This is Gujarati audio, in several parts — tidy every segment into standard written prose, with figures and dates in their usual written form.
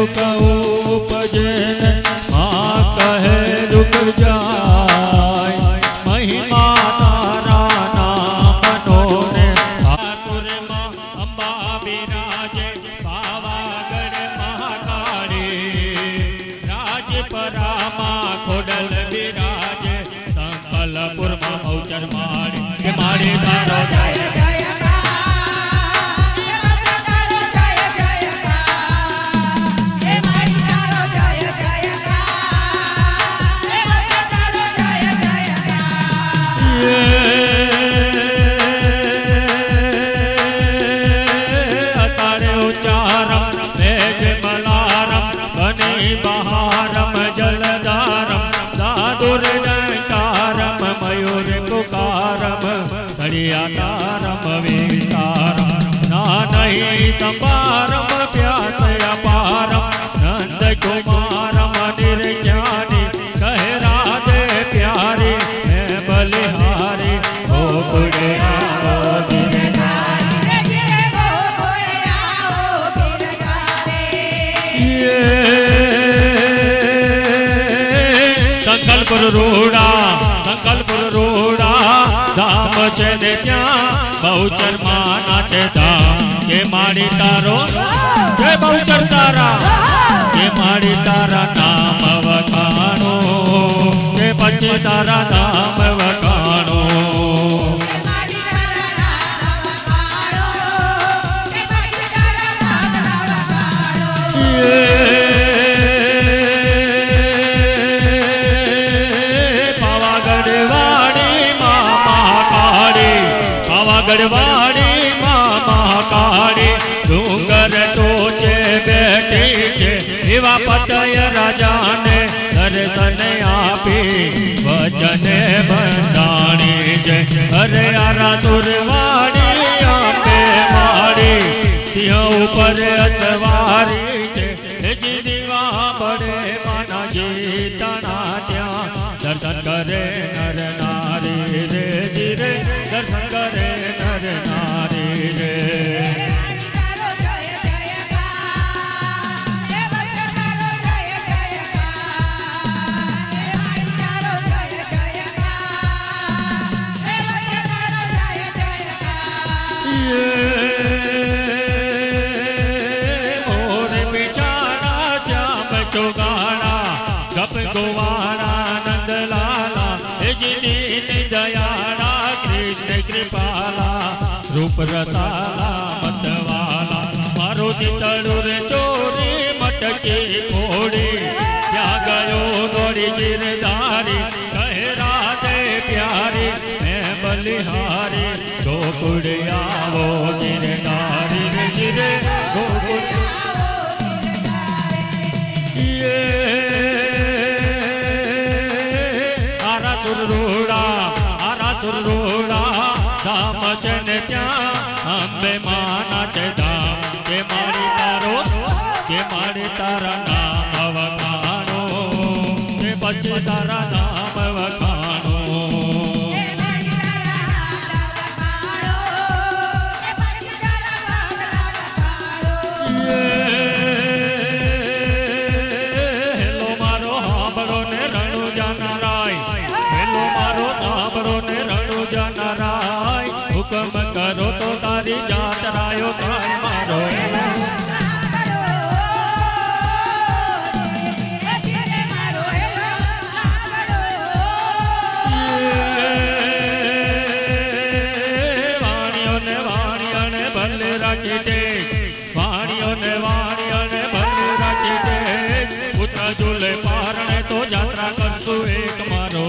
दुख उपजे माँ कहे रुक जाय महिमा तारा नामनो ने आसुर माँ अंबा विराजे पावागढ़ महाकाली राजपरा माँ खोडल विराजे संकलपुर माँ बहुचर माड़ी के माड़ी तारो जय तारम विस्तारम ना नहीं संबारम प्यास अपारम नंद कुमारम निर्ज्ञानी कह राधे प्यारी मैं बलिहारी गोकुले आओ गिरधारी संकल्प रूढ़ा धाम छे ने त्या बहुचर माना छे धाम के माड़ी तारो जय बहुचर तारा के माड़ी तारा नाम वखाणो के पछी तारा नाम वखाणो गढ़वाड़ी माँ महाकाली डूंगर टोचे बैठी छे एवा पतय राजा ने दर्शन आपी वचन बंधाणी छे अरे आरा सुरवाड़ी आपे माड़ी सिंह ऊपर असवारी छे जी दीवा बड़े माना जीतना त्या दर्शन करे नर नारी रे जी रे दर्शन करे नर नारी रे मोर बिचारा श्याम चौगाड़ा गप गोवाड़ा नंद लाला दीन दयाला कृष्ण कृपाला रूप रसाला मतवाला मारो चितड़ुर चोरी मटकी फोड़ी क्या गयो गोरी गिरधारी कहे राधे प्यारी मैं बलिहारी गोकुल आवो गिरधारी रे गिरे गोकुल आरा सुरूड़ा धाम चन त्या अम्बे माना चे धाम के मारी तारा नाम वखाणो के पछी तारा नाम वखाणो हेलो मारो हांभळो ने रणु जानाराय हेलो मारो हांभळो ने रणु जानाराय हुकम करो तो तारी जात रायो काय मारो वाणियों ने भले राखी दे वाणियों ने भले राखी दे पुत्र झूले पारणे तो यात्रा करसु एक मारो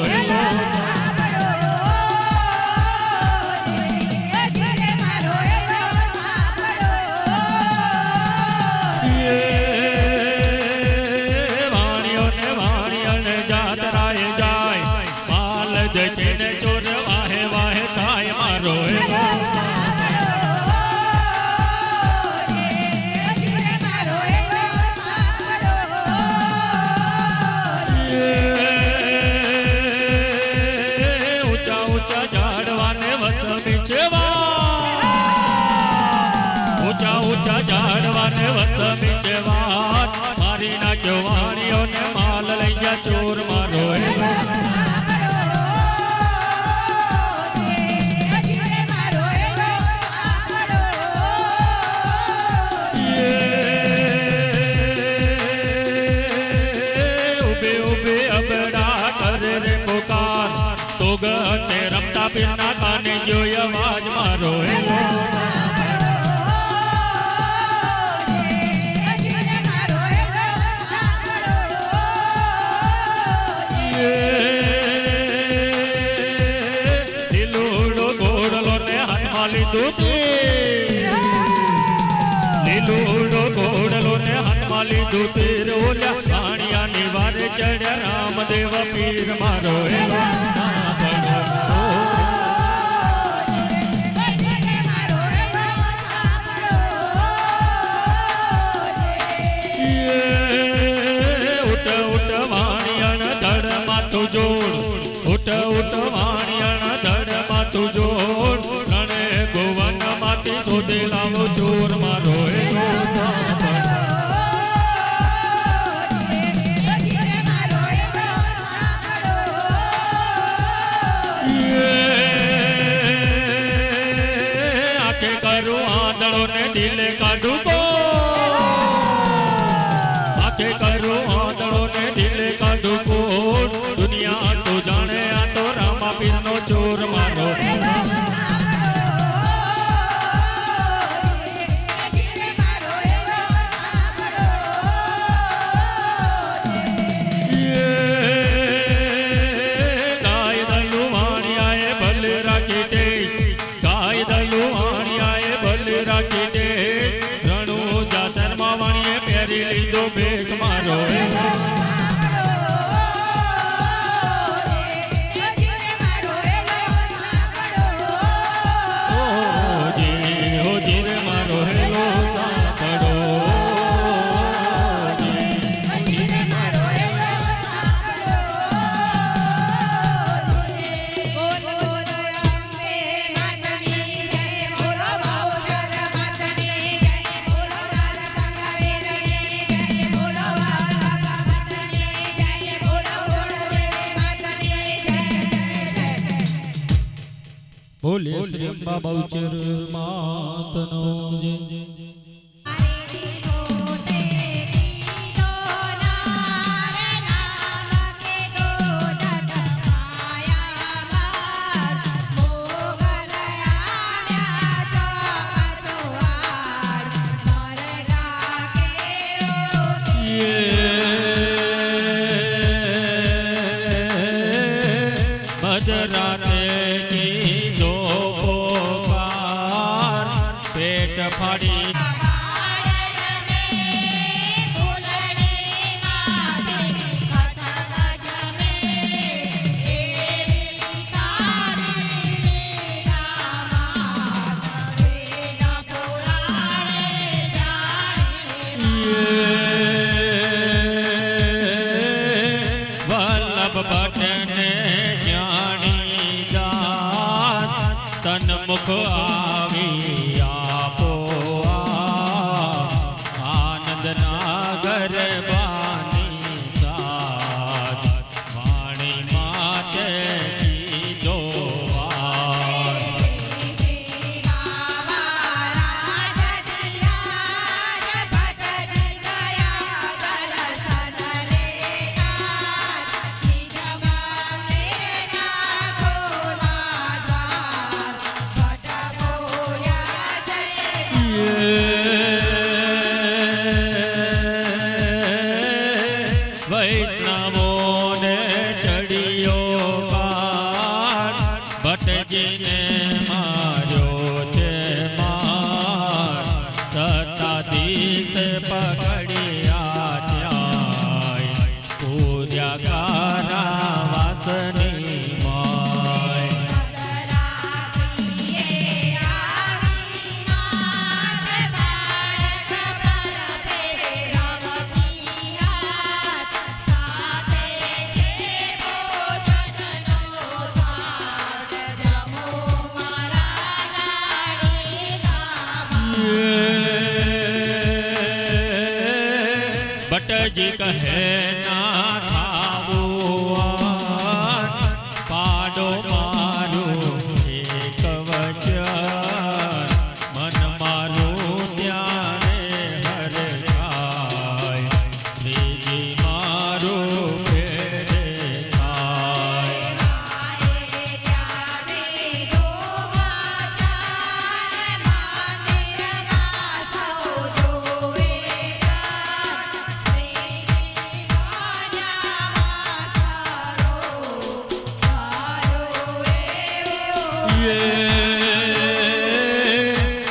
ऊंचा ऊंचा झाड़वाने वस बीच वाट મારી નાખ્યો વાણીઓ ને માલ લઈ ગયા ચોર મારો એલો સોગંદે રમતા પીરના કાને ગયો અવાજ મારો એલો લીલુડો ઘોડલો ને હાથમાં લીધું લીલુડો ઘોડલો ને હાથમાં લીધું તીર ઓલ્યા કાણિયાની વારે ચડ્યા રામદેવ પીર મારો એલો જોડ ઉઠ ઉઠ વાણિયાના ધડ માતું જોડ રણે ગોવન માતી શોધે લાવો ચોર મારો એલો આખે કરું આંધળો ને દિલે કાઢું કો આખે કરું આંધળો ને દિલે કાઢું કો દુનિયા તો જાણે આ તો રામા પીર નો ચોર મારો ગાય દલું વાણિયાએ ભલે રાખી દે ગાય દલું વાણિયાએ ભલે રાખી દે રણુ જા શર્મા વાણીએ પહેરી લીધો બેગ મારો બોલે શ્રી અંબા બહુચર માતનો જય મજરાતે કી જો પોકાર પેટ ફાડી ભટ્ટજી કહે ના થાવું પાડો મારું એક વચન મન મારું ત્યારે હર થાય શ્રીજી મારું ફેરે થાય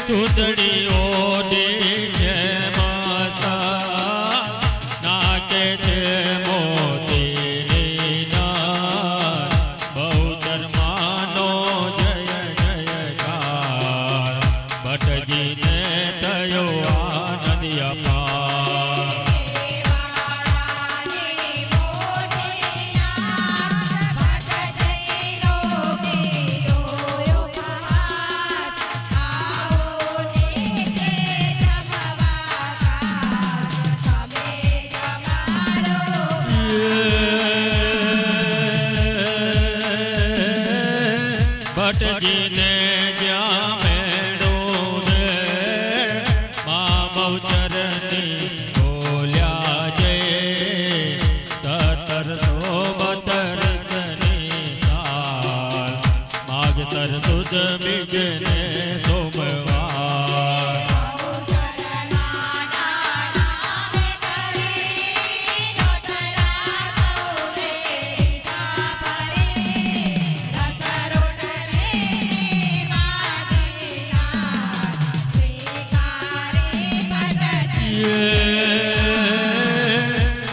ચૂંદડીઓ દે છે મસ્તા નાકે છે મોતીની નાર બહુચર માનો જય જયકાર ભટ્ટજીને થયો આનંદ અપાર ભટ્ટજીને જ્યાં મેળું ને મા બહુચરની બોલ્યા જે 1732 સાલ માગસર સુદ બીજને સોમવાર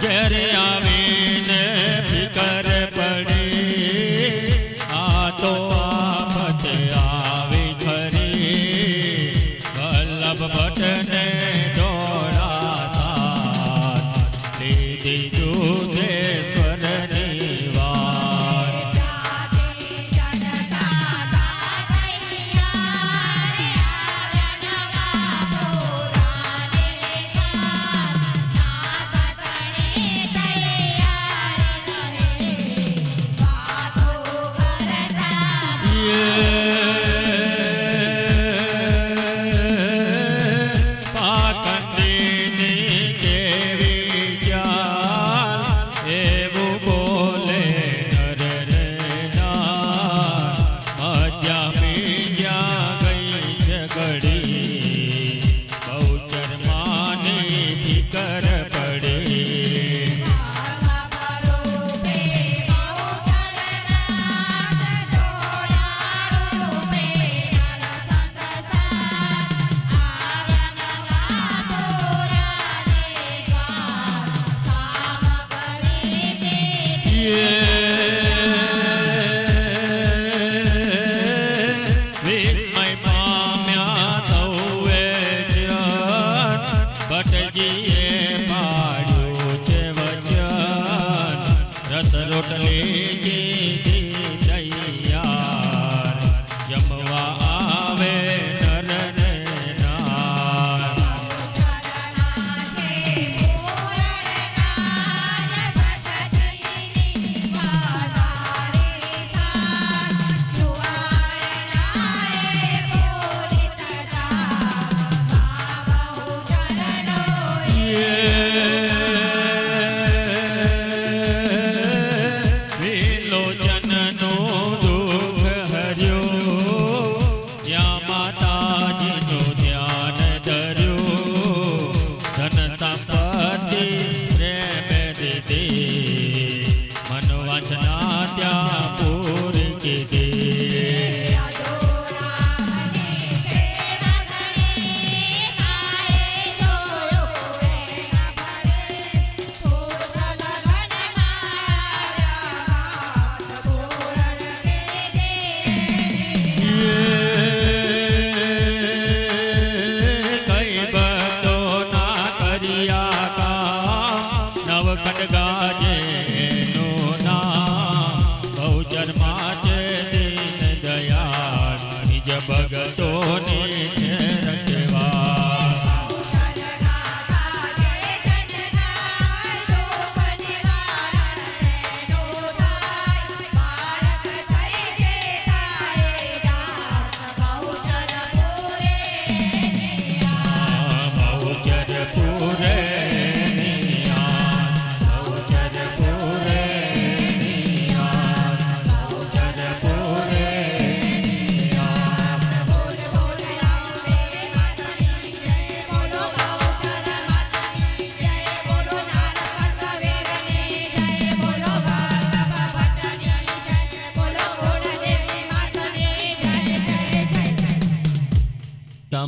ઘેરે આવીને ફિકર પડી આ તો આફત આવી ખરી વલ્લભ ભટ્ટને દોડા સાથ લીધી દૂધેશ્વરની વાત પાખંડીની કેવી ચાલ એવું બોલે નરને નાર મધ્યામી જ્યાં ગઈ છે ઘડી બહુચર માની ફિકર પડી વિસ્મય પામ્યા સૌએ જન ભટ્ટજીએ પાડ્યું છે વચન રસ રોટલી કીધી તૈયાર જમવા આવે નરને નાર વિલોચનનો દુઃખ હર્યો જ્યાં માતાજીનું ધ્યાન ધર્યું ધન સંપત્તિ પ્રેમે દીધી મન વાંચના ત્યાં પૂરી કીધી કઈ ભક્તો ના કર્યા કામ નવખંડ ગાજે નું નામ બહુચર માજે દીન દયાળ નિજ ભગતોની છે રખવા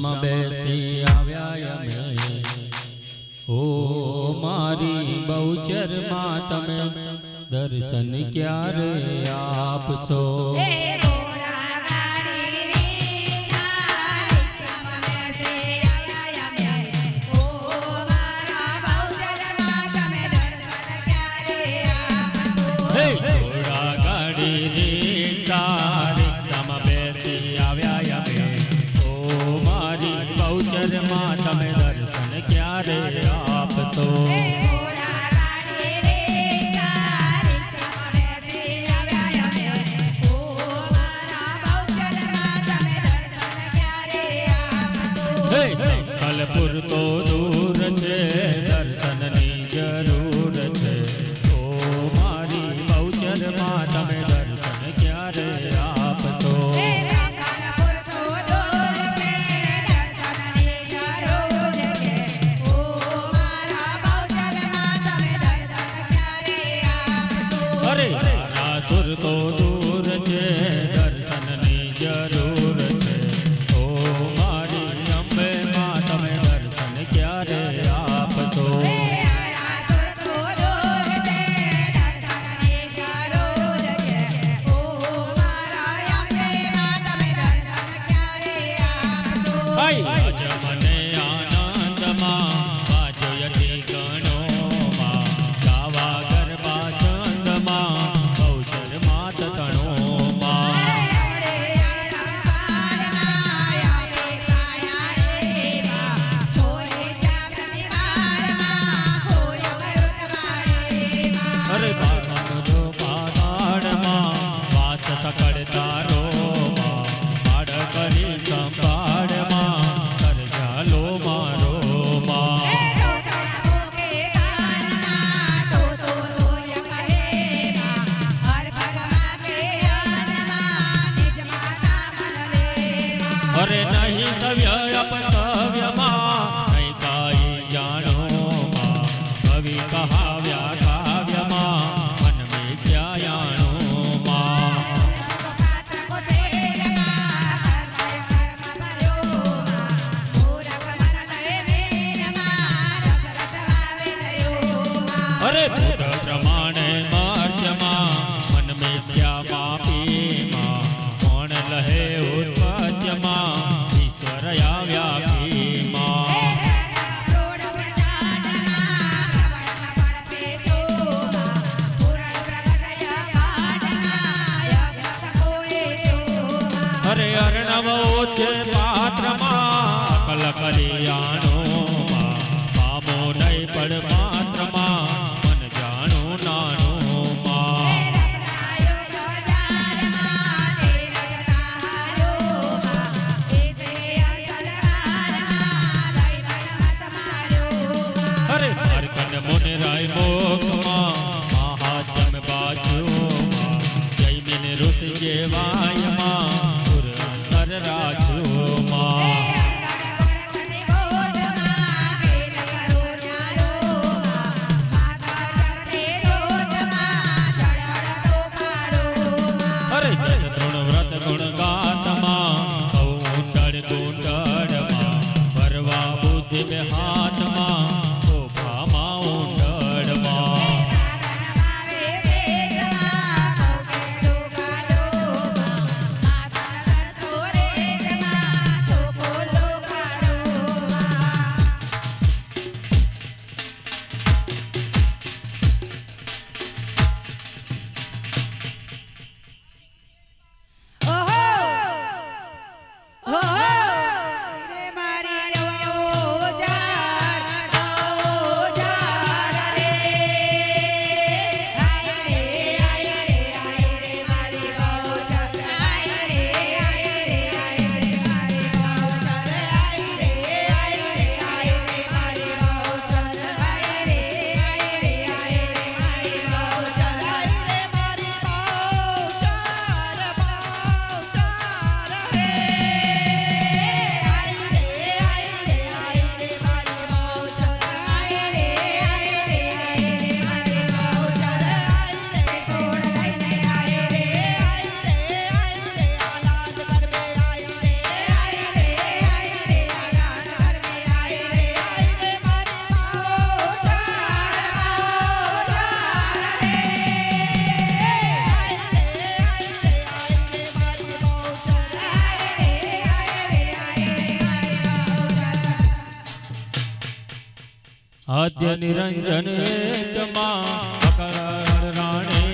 સમ બેસી આવ્યા અમે ઓ મારી બહુચરમાં તમે દર્શન ક્યારે આપશો ઘોડા ગાડી રિક્ષા રિક્ષામાં બેસી આવ્યા અમે ઓ મારી બહુચરમાં તમે દર્શન ક્યારે આપશો સંકલપુર તો દૂર છે દર્શનની જરૂર છે ઓ મારી બહુચરમાં તમે દર્શન ક્યારે આપશો અરે તારાસુર તો દૂર છે દર્શનની જરૂર છે ઓ મારી અંબે માં તમે દર્શન ક્યારે આપશો આજ મને આનંદમાં વાજયતી ગણોમાં ગાવા ગરબા ચંદમાં બહુચરમાં તણોમાં અરે બાળનો પાતાળમાં વાસ સકળ તારોમાં બાળ કરી સંભાળમાં કરજાલો મારો માં અરે નહીં સવ્ય અપસવ્યમાં નહીં કાંઈ જાણોમાં કવિ કહાવ્યા કાવ્યમાં મન મેં ક્યાયાણોમાં અરે ભૂત પ્રમાણે માર્ગમાં મન મેં ક્યાં માપીમાં કોણ લહે ઉત્પત્યમાં ઈશ્વર આવ્યા ભીમાં અરે અર્ણવ છે પાત્રમાં અકલ કલિયાણોમાં પામો નહીં પડ માત્રમાં મન જાણું નાણોમાં અરે હરકન મુનિરાય મોખમાં મહાત્મ બાજુમાં જૈમિન ઋષિ જેવાયમાં પુર અંતર રાજુમાં અરે જસ તૃણ વ્રત ગુણ ગાતમાં કુંડળ કુંડળમાં ભરવા બુદ્ધિ બે હાથમાં શોભામાં ઊંડ आद्य निरंजन एक माँ अकल राणे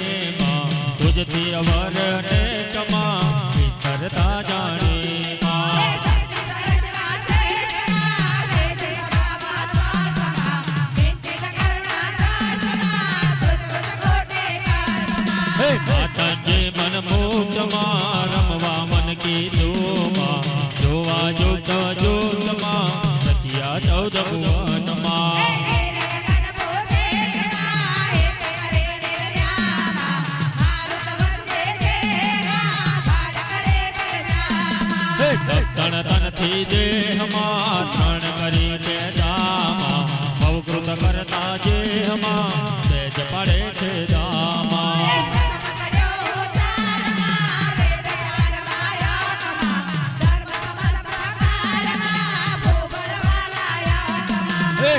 माँ तुझती अवर अनेक माँ विस्तरता जाने माँ मातंजे मन मुक्त माँ रमवा मन की तू माँ जोवा जुक्त जुक्त माँ रचिया 14 भुवन माँ भक्तन तन थी देह माँ त्रण करी दामा भवकृत करता जे माँ सेज पड़े थे दामा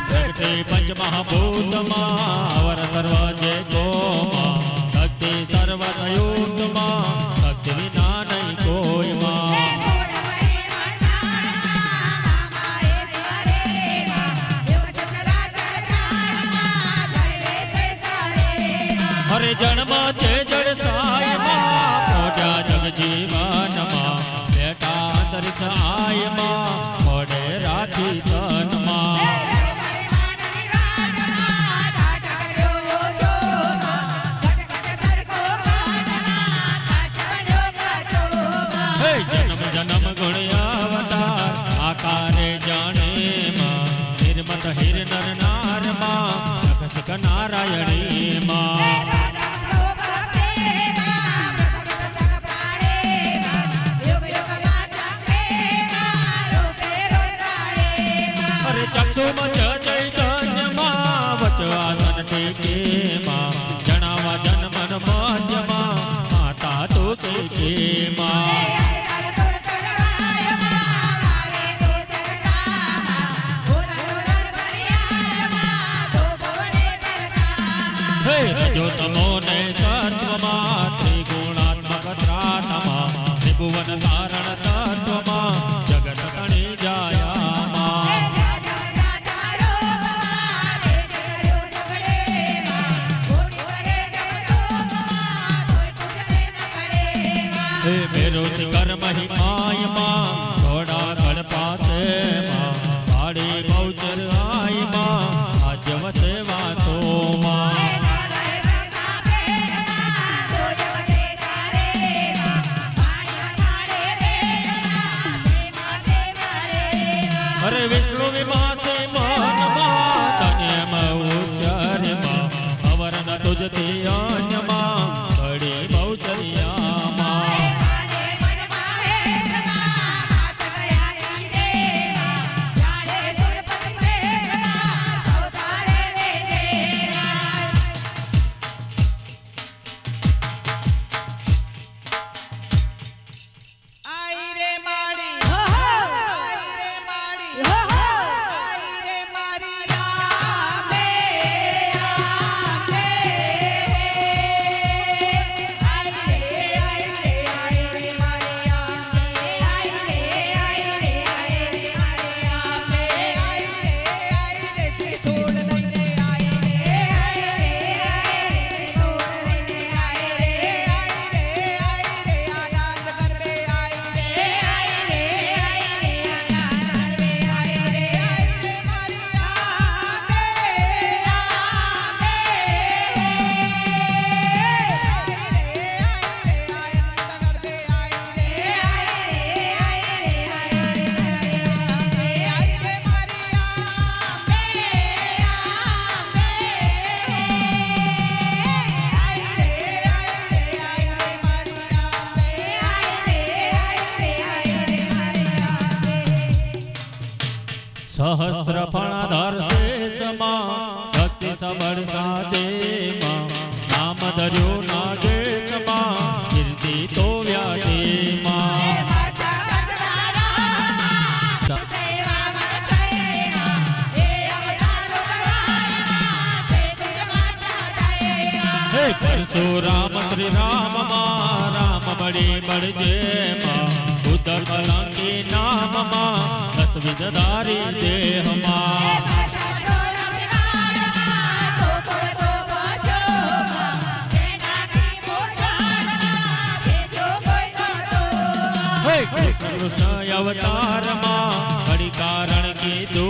प्रगटे पंच महाभूत माँ अवर सर्व जय गो माँ शक्ति सर्व संयुक्त माँ शक्ति विना नहीं कोई माँ हरे जन्म ते जड़ साई माँ मोजा जग जीवन माँ बेटा अंतरिक्ष आय माँ मोड़े राखी तन माँ जन्म जन्म गुण अवतार आकारे जाने माँ निर्मत हिर नर नार माँ नखसक नारायणी माँ हरे चक्षुमच चैतन्य माँ वचवासन टेके माँ जनावा जन्मन मध्य माँ माता तो के माँ रजो तमो ने सत्वमा त्रिगुणात्मक त्रातमा त्रिभुवन धारण तत्वमा जगत तणि जाया मेरो शिखर महिमाय माँ थोड़ा गढ़ पासे माँ पाड़ी बहुचर आई माँ आज वसे वासो माँ हरे विष्णु विमासे मान माँ तन्यम उच्चर माँ अवरन तुझते अन्य माँ बड़ी बहुचरिया सहस्र फणाधर शेष माँ शक्ति सबड़ सादे माँ नाम धर्यो नागेश माँ कीर्ति तो व्याधि माँ परशुराम श्री राम माँ राम बड़ी बड़ जय माँ बुद्ध कलंकी नाम माँ दस विधधारी देह माँ कृष्ण कृष्ण अवतार माँ हरि कारण की दो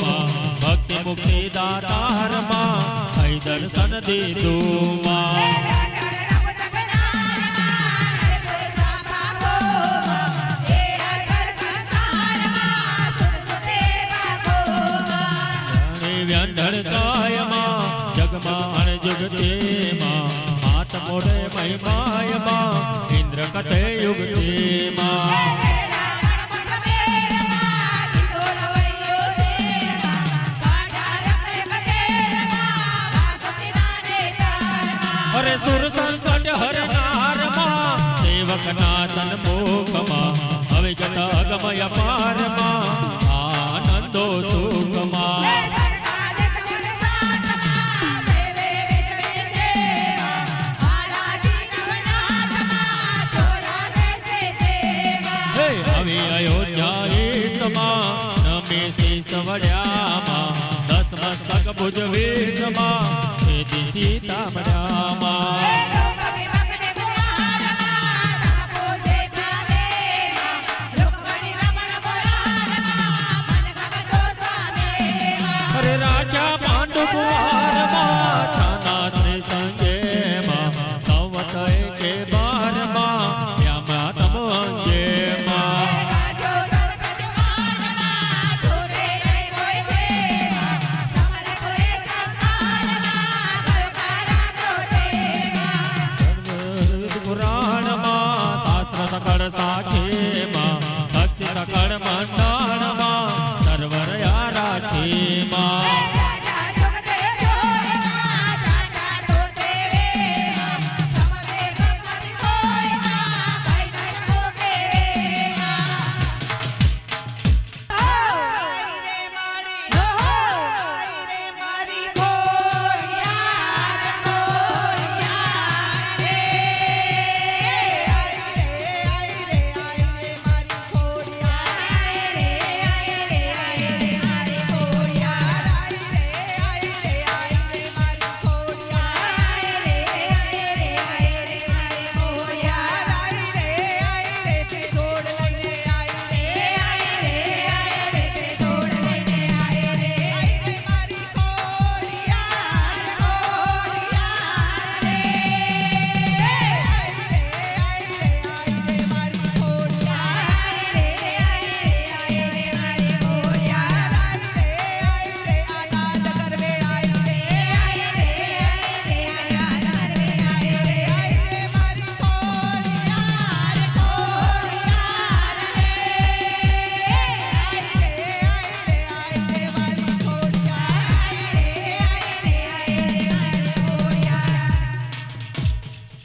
माँ भक्ति मुक्ति दातार माँ हरि दर्शन दे दो माँ व्यंढड़काय माँ जगमान जुगते माँ मात मोरे महिमाय माँ इंद्र कथे युगते माँ अरे सुर संकट हरनार माँ सेवक नासन मोख माँ अविगत अगमय पार माँ आनंदो सुख माँ अभी अयोध्या समा नमे शीस वड्यामा 10 मस्तक भुजवे समा छेदी सीता बड्यामा अरे राजा पांडु कुमार माँ छाना श्री संजय माँ संवत के बार माँ यामा तम अंजे सकल साखे माँ भक्ति सकल मंडाण माँ सर्वर या राखे माँ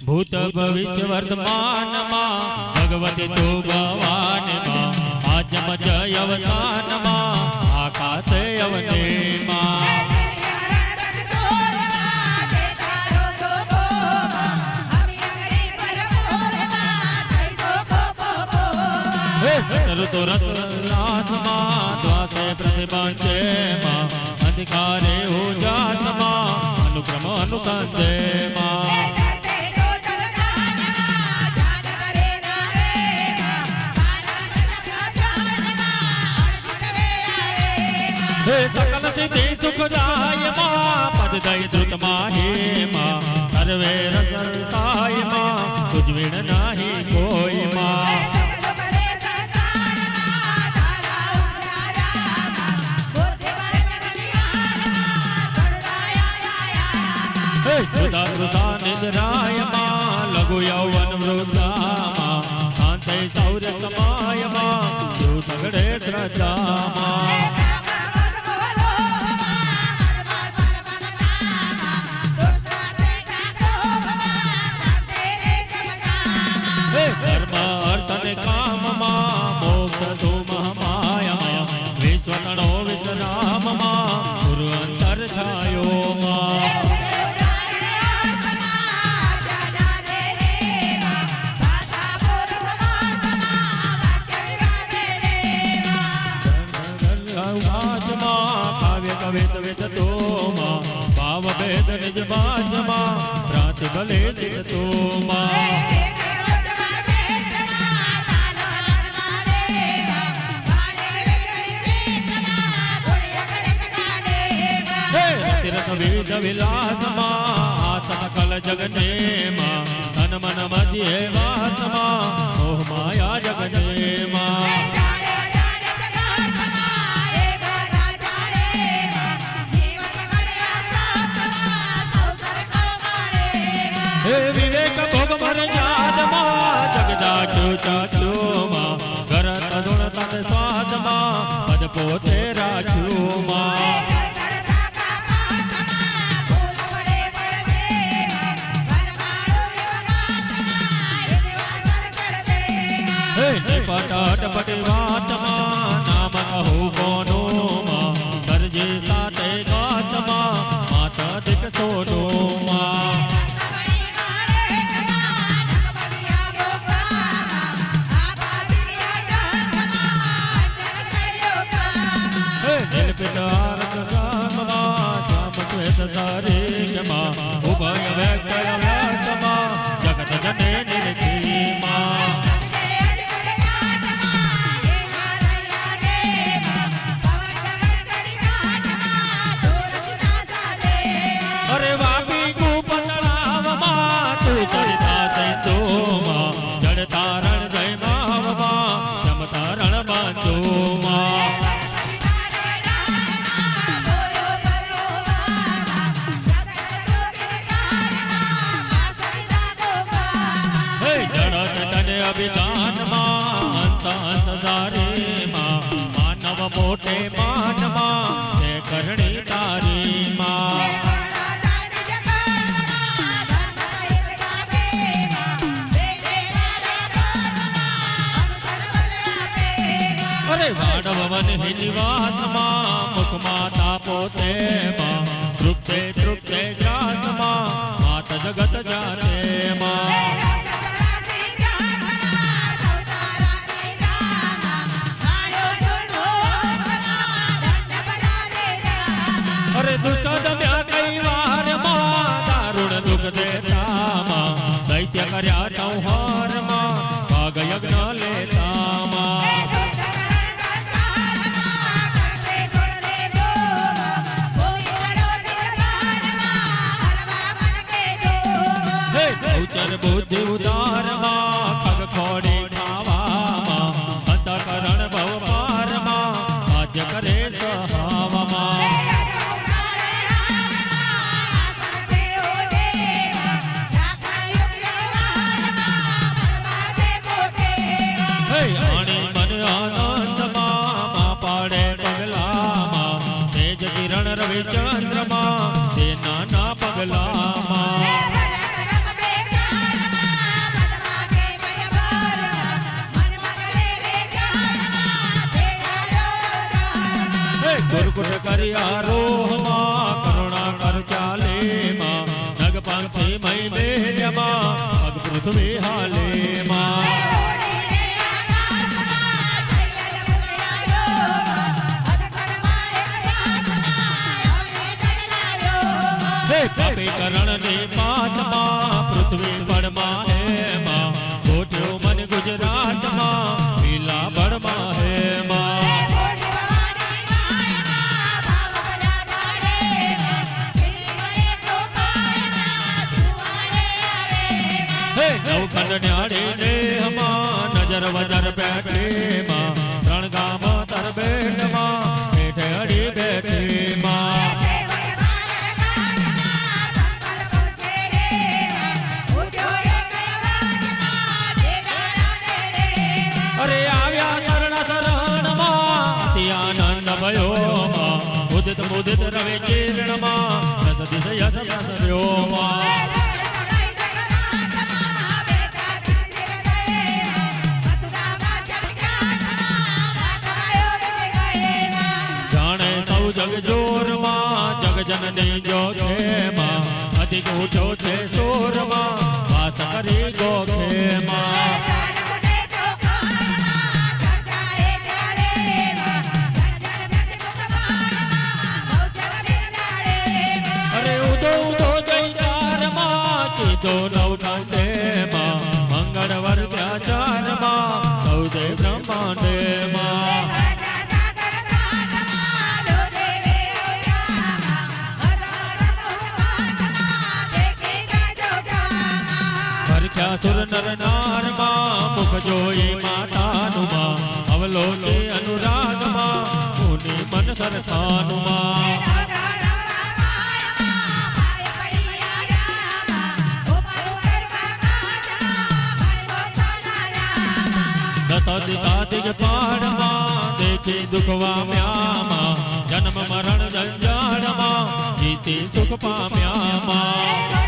भूत भविष्य वर्तमान माँ भगवती तो भवान माँ आजम जय अवसान माँ आकाश अवने माँ तो रस माँ द्वासे प्रतिबंधे माँ अधिकारे हो जास माँ अनुक्रम अनुसंजय माँ सकल सिद्धि सुखदाय माँ पद दय द्रुत माही माँ सर्वे रस साय माँ कुछ विण नाही कोई माँ सुधा कृषा निद्राय माँ लघु यौवन वृद्धा माँ शांत शौर्य समाय माँ जो सगड़े श्रद्धा माँ धर्म अर्थ काम माँ मोक्ष धूम माया विश्व तणो विश्राम माँ गुरु अंतर छायो माँ काव्य कवित वित तो माँ भाव भेद निज भाष माँ भ्रांति भले चित तो माँ રસ વિધ વિલાસમાં આ સકલ જગને માં તન મન મધ્યે વાસમાં મોહ માયા જગને માં હે વિવેક ભોગ ભર જાદમાં જગદા ચાચુમાં ઘરત સુણતન સ્વાદમાં પદ પોતે રાજુમાં હે નિપટ પટી વાતમાં નામ કહું કોનું સરજે સાથે ગાતમાં માતા દિક સોનું પિતાર સામમાં શ્યામ શ્વેત સારેજમાં ઉભય વ્યક્તય વ્યક્તમાં જગત જને નિરખીમાં અરે વાપી કુપતળાવમાં તું સરિતા સિંધુમાં જળતારણ જય માવમાં જમતારણ બાંધુમાં અભિધાનમાં હંસ ધારીમાં માનવ મોટે માનમાં તે કરણી તારીમાં અરે વાડવ વન નિવાસમાં મુખ માતા પોતેમાં તૃપ્તે તૃપ્તે ગ્રાસમાં માત જગત જાતેમાં અરે દુષ્ટ દમ્યા કઈ વારમાં દારૂણ દુઃખ દેતામાં દૈત્ય કર્યા સંહારમાં ભાગ યજ્ઞ લેતામાં હે ગૌચર બુદ્ધિ ઉદારમાં પગ ખોડી ખાવામાં અંતકરણ ભવ પારમાં સાધ્ય કરે સહાવામાં આણી મન આનંદમાં મા પાડે પગલામાં તેજ કિરણ રવિ ચંદ્રમાં તે નાના પગલામાં ગુરકુટ કર્યા રોહમાં કરુણા કર ચાલેમાં નગપંથી મય બેલ્યમાં પગ પૃથ્વી હાલેમાં કપી કરણ ની પાતમાં પૃથ્વી પડમાં હેમાં ગોઠ્યો મન ગુજરાતમાં પીલા બળમાં હેમાં નવખંડ ન્યાળી દેહમાં નજર વજર બેઠીમાં ત્રણ ગામ તર બેઠમાં બેઠે અડી બેઠીમાં અરે આવ્યા શરણ શરણમાં અતિ આનંદ ભયોમાં ઉદિત મુદિત રવિ કિરણમાં રસ દિશ યશ પ્રસર્યોમાં જગ જોરમાં જગ જનની જોખેમાં અધિક ઉઠો છે સોરમાં વાસ કરી ગોખેમાં અરે ઉદો ઉદો જયકારમાં કીધો નવખંડેમાં મંગળ વર્ત્યાચારમાં સૌદે બ્રહ્માંડેમાં લખ્યા સુર નર નારમાં મુખ જોઈ માતાનુમાં અવલોકે અનુરાગમાં મુનિ મન સરખાનુમાં દસ દિશા દિગ પાડમાં દેખી દુખવા મ્યામાં જન્મ મરણ જંજાળમાં જીતી સુખ પામ્યામાં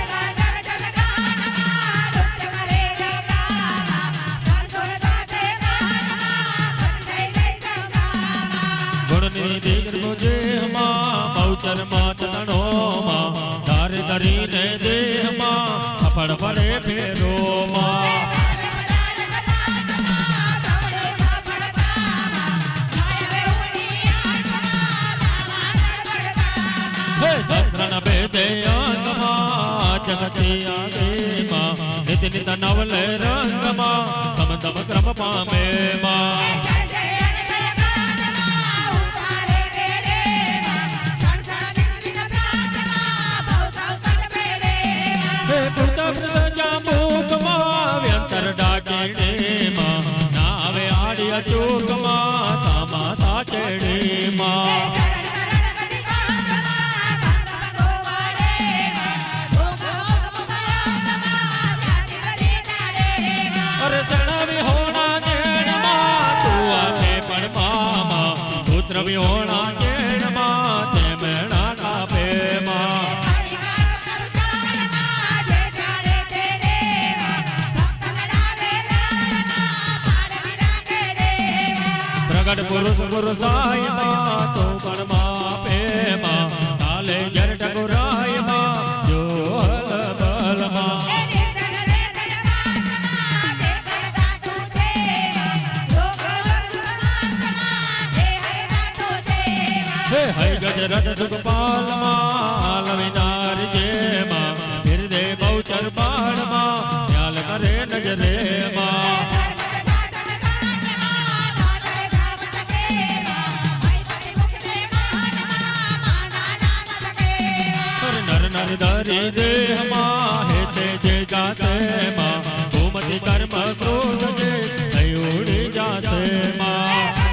ગુણનિધિ ગૃહમાં બહુચરમાં તણોમાં ધારે ધરીને દેહમાં સફળ પડે ફેરોમાં શસ્ત્રન ભેદે અંગમાં જસતી આદેમાં નિત નિત નવલે રંગમાં સમદમ ક્રમ પામેમાં પુત પ્રજા મુખમાં વ્યંતર ડાકેડેમાં નાવે આડી અચૂકમાં સામા સાચેડેમાં પુત્ર વિહોણા ચેણમાં તેમેણા કાપેમાં પ્રગટ પુરુષ પુરુષાયમાં તો કણમાં પેમાં કાલે જર ટકુરાયમાં જો હલ બલમાં હૈ ગજરાજ સુખપાલમાં લવિનાર જેમાં હૃદય બહુચર બાળમાં ખ્યાલ કરે નજરેમાં નર નર ધરી દેહમાં હેતે જે જાસેમાં ભૂમતિ કર્મ ક્રોધ જે થઈ ઉડી જાસેમાં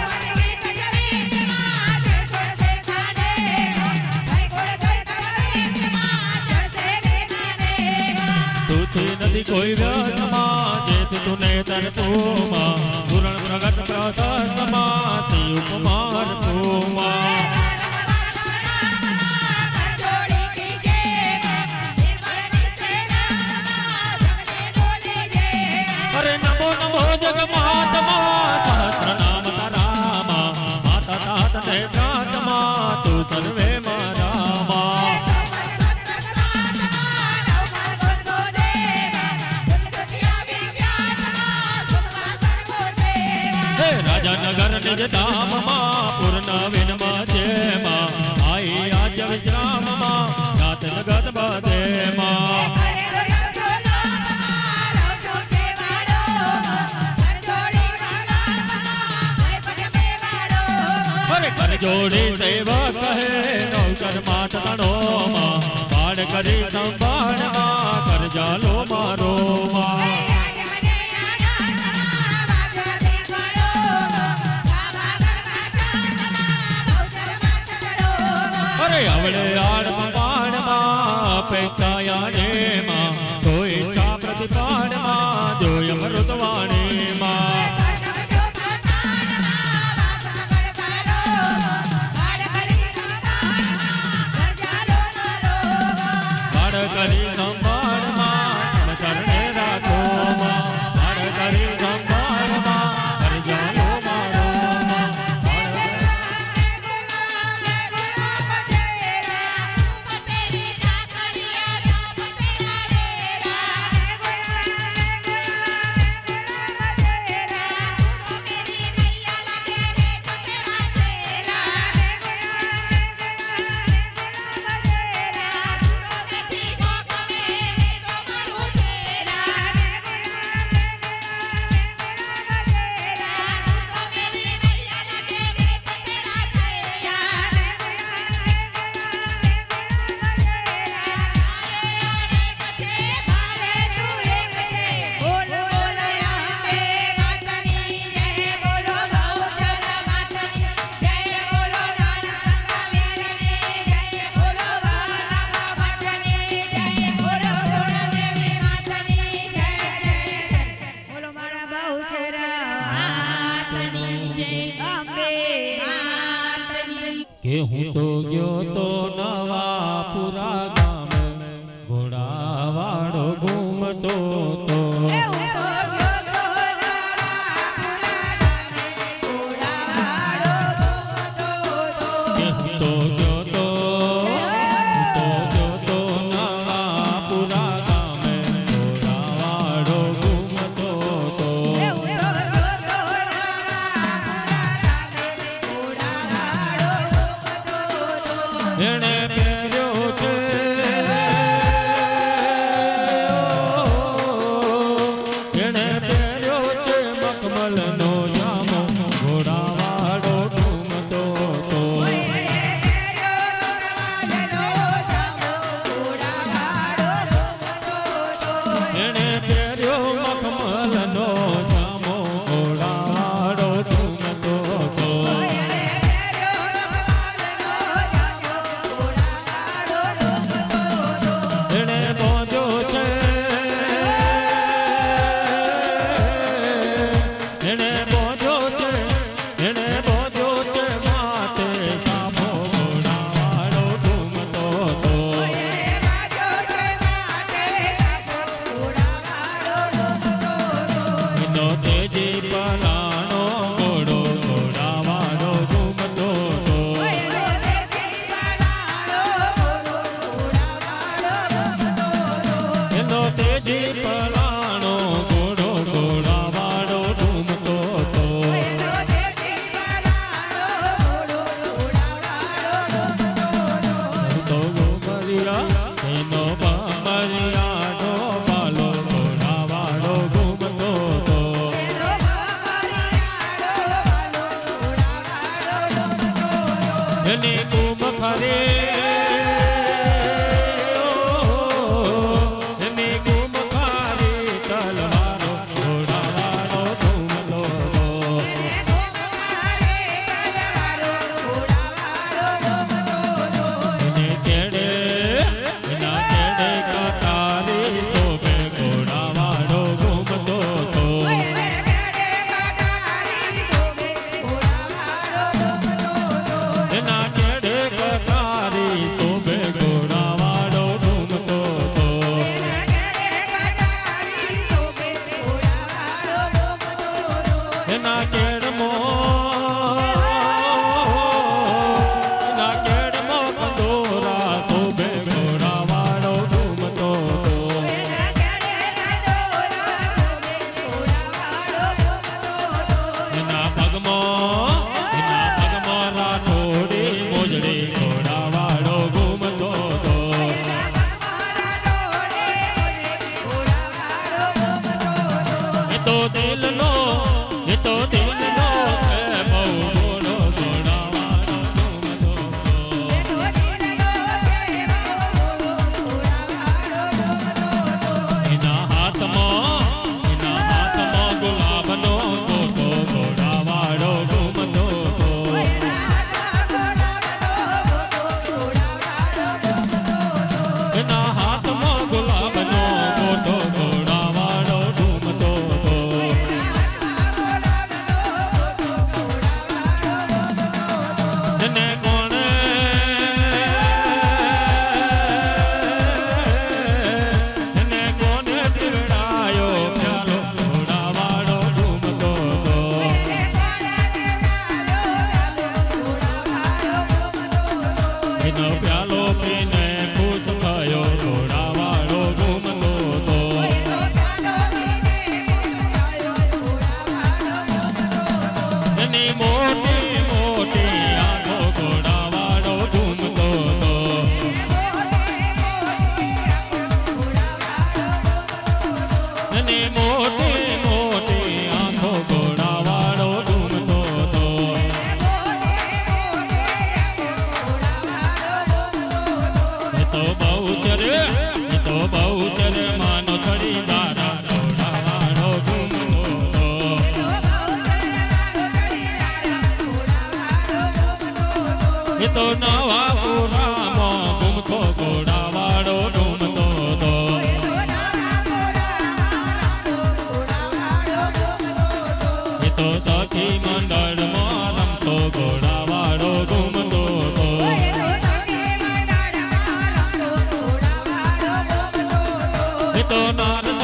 નથી કોઈ વ્યસમાં જેત તુને તરતુમાં પૂરણ પ્રગટ પ્રશસ્તમાં શિવ કુમાર તુમાં અરે નમો નમો જગમાતમાં સહસ્ર નામ તારામાં માતા તાત ને ત્રાતમાં તું સર્વે મારામાં રાજાનગર નિજ ધામમાં પૂર્ણ વિનમાં જેમાં આઈ આજ વિશ્રામમાં જાત જગત બધેમાં કર જોડી સેવા કહે નૌકર માત તણોમાં પાડ કરી સંભાળમાં કર જાલો મારોમાં અવળે આડમાં પાડમાં અપેક્ષાયા નેમાં કોઈ ઈચ્છા પ્રતિપાડમાં જોય મૃતવાણીમાં પાડ કરી સંભાળમાં ચરણે રાખોમાં પાડ કરી સંભાળમાં કરજાલો મારોમાં કે હું તો ગયો તો નવાપુરા ગામે ઘોડાવાળો ઘૂમતો તો સખી મંડળ માં રમતો ઘોડાવાળો ઘૂમતો તો તો નર